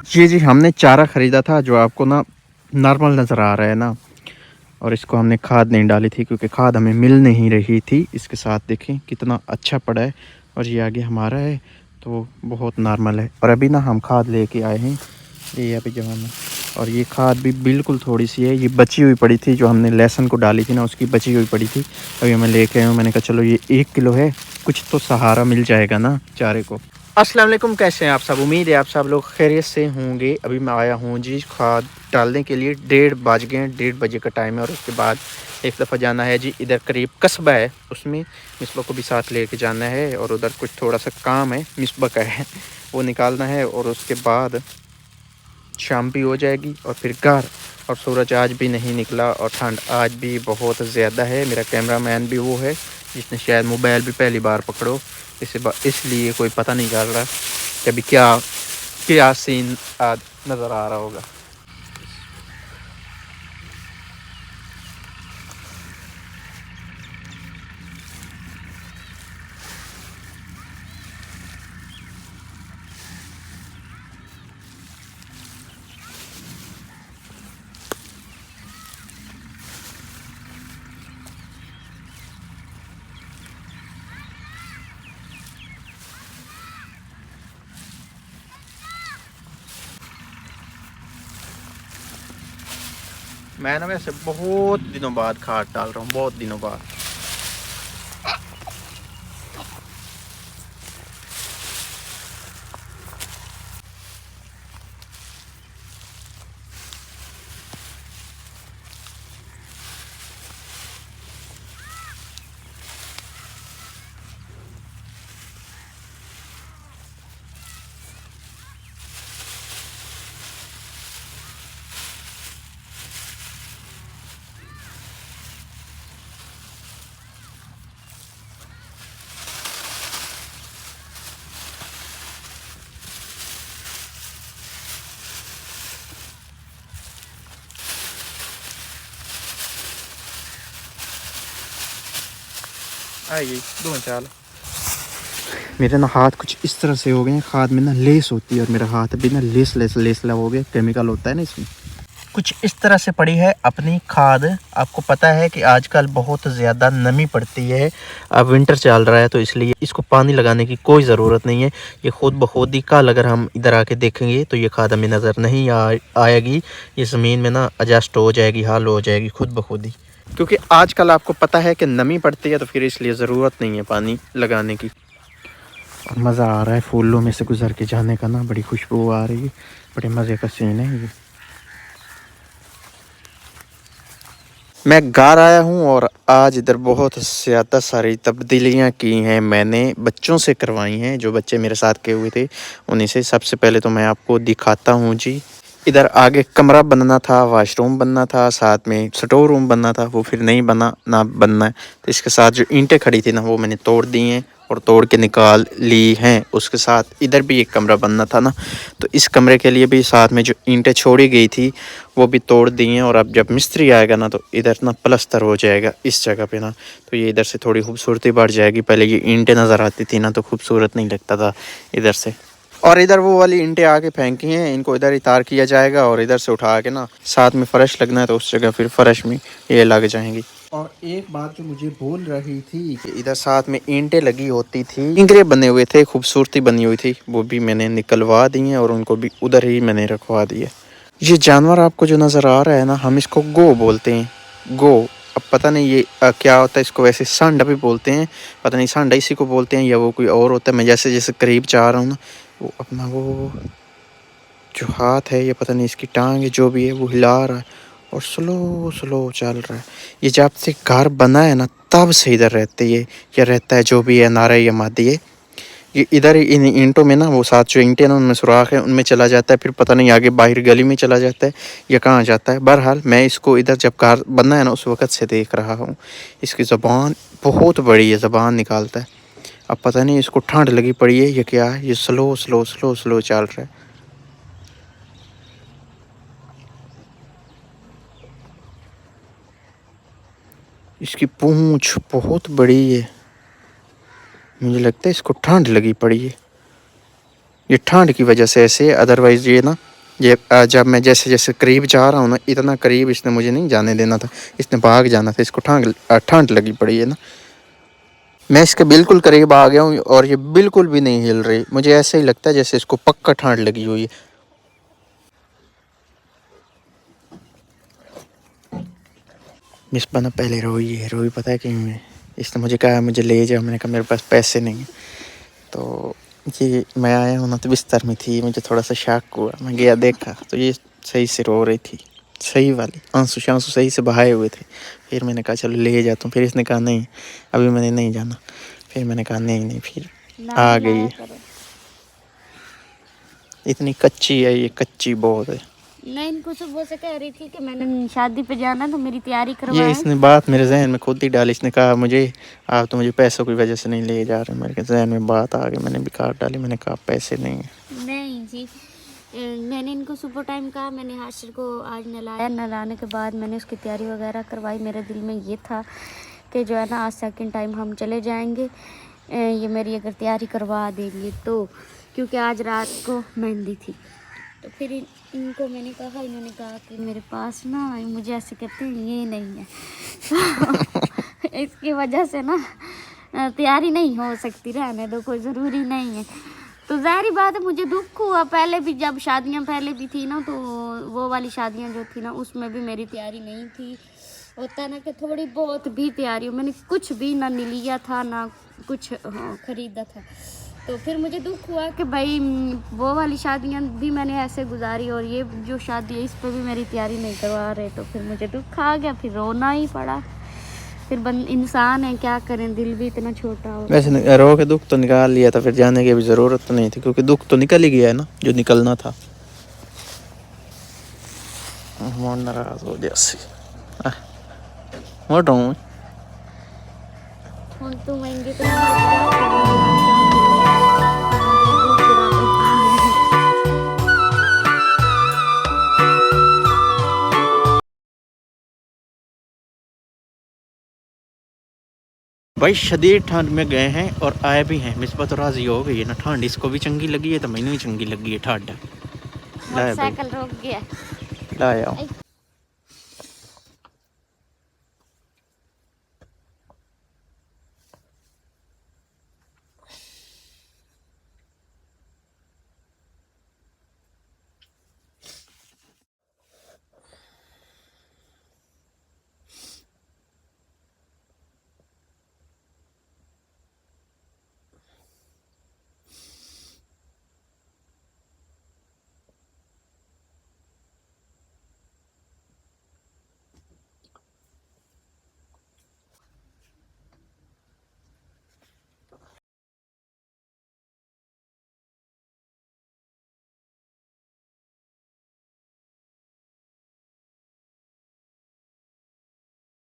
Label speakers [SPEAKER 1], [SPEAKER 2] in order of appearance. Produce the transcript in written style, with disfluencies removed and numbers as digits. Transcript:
[SPEAKER 1] ये जी हमने चारा ख़रीदा था जो आपको ना नॉर्मल नज़र आ रहा है ना, और इसको हमने खाद नहीं डाली थी क्योंकि खाद हमें मिल नहीं रही थी। इसके साथ देखें कितना अच्छा पड़ा है, और ये आगे हमारा है तो बहुत नॉर्मल है। और अभी ना हम खाद लेके आए हैं, ये अभी जब हम, और ये खाद भी बिल्कुल थोड़ी सी है, ये बची हुई पड़ी थी जो हमने लहसुन को डाली थी ना, उसकी बची हुई पड़ी थी। अभी मैं लेके आया हूँ, मैंने कहा चलो ये 1 किलो है, कुछ तो सहारा मिल जाएगा ना चारे को। अस्सलाम वालेकुम, कैसे हैं आप सब? उम्मीद है आप सब लोग खैरियत से होंगे। अभी मैं आया हूँ जी खाद डालने के लिए। 1:30 बज गए हैं, 1:30 का टाइम है। और उसके बाद एक दफ़ा जाना है जी, इधर करीब कस्बा है, उसमें मिसबा को भी साथ लेके जाना है। और उधर कुछ थोड़ा सा काम है मिसबा का है, वो निकालना है। और उसके बाद शाम भी हो जाएगी और फिर घर। और सूरज आज भी नहीं निकला और ठंड आज भी बहुत ज़्यादा है। मेरा कैमरामैन भी वो है जिसने शायद मोबाइल भी पहली बार पकड़ो, इसलिए कोई पता नहीं कर रहा कि अभी क्या क्या सीन नज़र आ रहा होगा। मैं ना वैसे बहुत दिनों बाद खाद डाल रहा हूँ, बहुत दिनों बाद। आइए दो चाल, मेरे ना हाथ कुछ इस तरह से हो गए हैं। खाद में ना लेस होती है और मेरा हाथ अभी ना लेस हो गया, केमिकल होता है ना इसमें। कुछ इस तरह से पड़ी है अपनी खाद। आपको पता है कि आजकल बहुत ज़्यादा नमी पड़ती है, अब विंटर चल रहा है तो इसलिए इसको पानी लगाने की कोई ज़रूरत नहीं है। ये खुद ब खुद ही कल अगर हम इधर आके देखेंगे तो ये खाद हमें नज़र नहीं आएगी। ये ज़मीन में ना एडजस्ट हो जाएगी, हाल हो जाएगी खुद ब खुद ही। क्योंकि आजकल आपको पता है कि नमी पड़ती है तो फिर इसलिए ज़रूरत नहीं है पानी लगाने की। और मज़ा आ रहा है फूलों में से गुज़र के जाने का ना, बड़ी खुशबू आ रही है, बड़े मज़े का सीन है ये। मैं घर आया हूँ और आज इधर बहुत ज़्यादा सारी तब्दीलियाँ की हैं, मैंने बच्चों से करवाई हैं, जो बच्चे मेरे साथ के हुए थे उन्हीं से। सबसे पहले तो मैं आपको दिखाता हूँ जी, इधर आगे कमरा बनना था, वाशरूम बनना था, साथ में स्टोर रूम बनना था, वो फिर नहीं बना ना बनना है। तो इसके साथ जो ईंटें खड़ी थी ना वो मैंने तोड़ दी हैं और तोड़ के निकाल ली हैं। उसके साथ इधर भी एक कमरा बनना था ना, तो इस कमरे के लिए भी साथ में जो ईंटें छोड़ी गई थी वो भी तोड़ दी हैं। और अब जब मिस्त्री आएगा ना तो इधर ना प्लस्तर हो जाएगा इस जगह पे ना, तो ये इधर से थोड़ी खूबसूरती बढ़ जाएगी। पहले ये ईंटें नज़र आती थी ना तो खूबसूरत नहीं लगता था इधर से। और इधर वो वाली ईंटें आके फेंकी हैं, इनको इधर ही तार किया जाएगा और इधर से उठा के ना साथ में फ़र्श लगना है तो उस जगह फिर फ़र्श में ये लग जाएंगी। और एक बात जो मुझे बोल रही थी कि इधर साथ में ईंटें लगी होती थी, इंगरे बने हुए थे, खूबसूरती बनी हुई थी, वो भी मैंने निकलवा दी हैं और उनको भी उधर ही मैंने रखवा दिया। ये जानवर आपको जो नज़र आ रहा है ना, हम इसको गो बोलते हैं, गो। अब पता नहीं ये क्या होता है, इसको वैसे सांडा भी बोलते हैं, पता नहीं सांडा इसी को बोलते हैं या वो कोई और होता है। मैं जैसे जैसे करीब जा रहा हूँ ना, वो अपना वो जो हाथ है, ये पता नहीं इसकी टांग है जो भी है, वो हिला रहा है और स्लो स्लो चल रहा है। ये जब से घर बना है ना तब से इधर रहते ये, या रहता है जो भी है, नारा या मादी है। ये इधर ही इन ईंटों में ना, वो साथ जो ईंटें ना उनमें सुराख है, उनमें चला जाता है, फिर पता नहीं आगे बाहर गली में चला जाता है या कहाँ जाता है। बहरहाल मैं इसको इधर जब कार बनना है ना उस वक़्त से देख रहा हूँ। इसकी ज़बान बहुत बड़ी है, ज़बान निकालता है। अब पता नहीं इसको ठंड लगी पड़ी है या क्या है, ये स्लो स्लो स्लो स्लो चल रहा है। इसकी पूँछ बहुत बड़ी है, मुझे लगता है इसको ठंड लगी पड़ी है। ये ठंड की वजह से ऐसे है, अदरवाइज़ ये ना ये जब मैं जैसे जैसे करीब जा रहा हूँ ना, इतना करीब इसने मुझे नहीं जाने देना था, इसने भाग जाना था। इसको ठंड लगी पड़ी है ना। मैं इसके बिल्कुल करीब आ गया हूँ और ये बिल्कुल भी नहीं हिल रही। मुझे ऐसे ही लगता है जैसे इसको पक्का ठंड लगी हुई है। मिस बना पहले रोई है। रोई पता है क्यों है? इसने मुझे कहा मुझे ले जाओ, मैंने कहा मेरे पास पैसे नहीं हैं। तो ये मैं आया हूँ ना, तो बिस्तर में थी, मुझे थोड़ा सा शक हुआ, मैं गया देखा तो ये सही से रो रही थी, सही वाली आंसू शांसू सही से बहाए हुए थे। फिर मैंने कहा चलो ले जाता हूँ। फिर इसने कहा नहीं अभी मैंने नहीं जाना। फिर मैंने कहा नहीं नहीं, फिर आ गई। इतनी कच्ची है ये, कच्ची बहुत है।
[SPEAKER 2] मैं इनको सुबह से कह रही थी कि मैंने शादी पे जाना तो मेरी तैयारी
[SPEAKER 1] ये
[SPEAKER 2] करवाएं।
[SPEAKER 1] इसने बात मेरे जहन में खुद ही डाली। इसने कहा मुझे आप तो मुझे पैसों की वजह से नहीं ले जा रहे। मेरे जहन में बात आ गई, मैंने भी काट डाली। मैंने कहा पैसे नहीं है।
[SPEAKER 2] नहीं जी, मैंने इनको सुबह टाइम कहा, मैंने हाशिर को आज नहलाया। नहलाने के बाद मैंने उसकी तैयारी वगैरह करवाई। मेरे दिल में ये था कि जो है ना आज सेकंड टाइम हम चले जाएंगे, ये मेरी अगर तैयारी करवा देंगे तो, क्योंकि आज रात को मेहंदी थी। तो फिर इनको मैंने कहा, इन्होंने कहा कि मेरे पास ना, मुझे ऐसे कहते हैं ये नहीं है तो इसकी वजह से ना तैयारी नहीं हो सकती, रहने दो, कोई ज़रूरी नहीं है। तो ज़ाहिर बात है मुझे दुख हुआ। पहले भी जब शादियां पहले भी थी ना, तो वो वाली शादियां जो थी ना उसमें भी मेरी तैयारी नहीं थी। होता है ना कि थोड़ी बहुत भी तैयारी हो, मैंने कुछ भी ना लिया था ना कुछ ख़रीदा था। तो फिर मुझे दुख हुआ कि भाई वो वाली शादियां भी मैंने ऐसे गुजारी और ये जो शादी है इस पर भी मेरी तैयारी नहीं करवा रहे। तो फिर मुझे दुख आ गया, फिर रोना ही पड़ा। फिर इंसान है, क्या करें, दिल भी इतना छोटा हो।
[SPEAKER 1] वैसे रो के दुख तो निकाल लिया था, फिर जाने की भी ज़रूरत तो नहीं थी, क्योंकि दुख तो निकल ही गया है ना जो निकलना था। नाराज हो जैसी मोट हूँ।
[SPEAKER 2] तो महंगे तो
[SPEAKER 1] भाई शदीद ठंड में गए हैं और आए भी हैं। मिसबा तो राजी हो गई है ना, ठंड इसको भी चंगी लगी है तो मैंने भी चंगी लगी है ठंड।
[SPEAKER 2] मोटरसाइकिल रोक गया।
[SPEAKER 1] लाया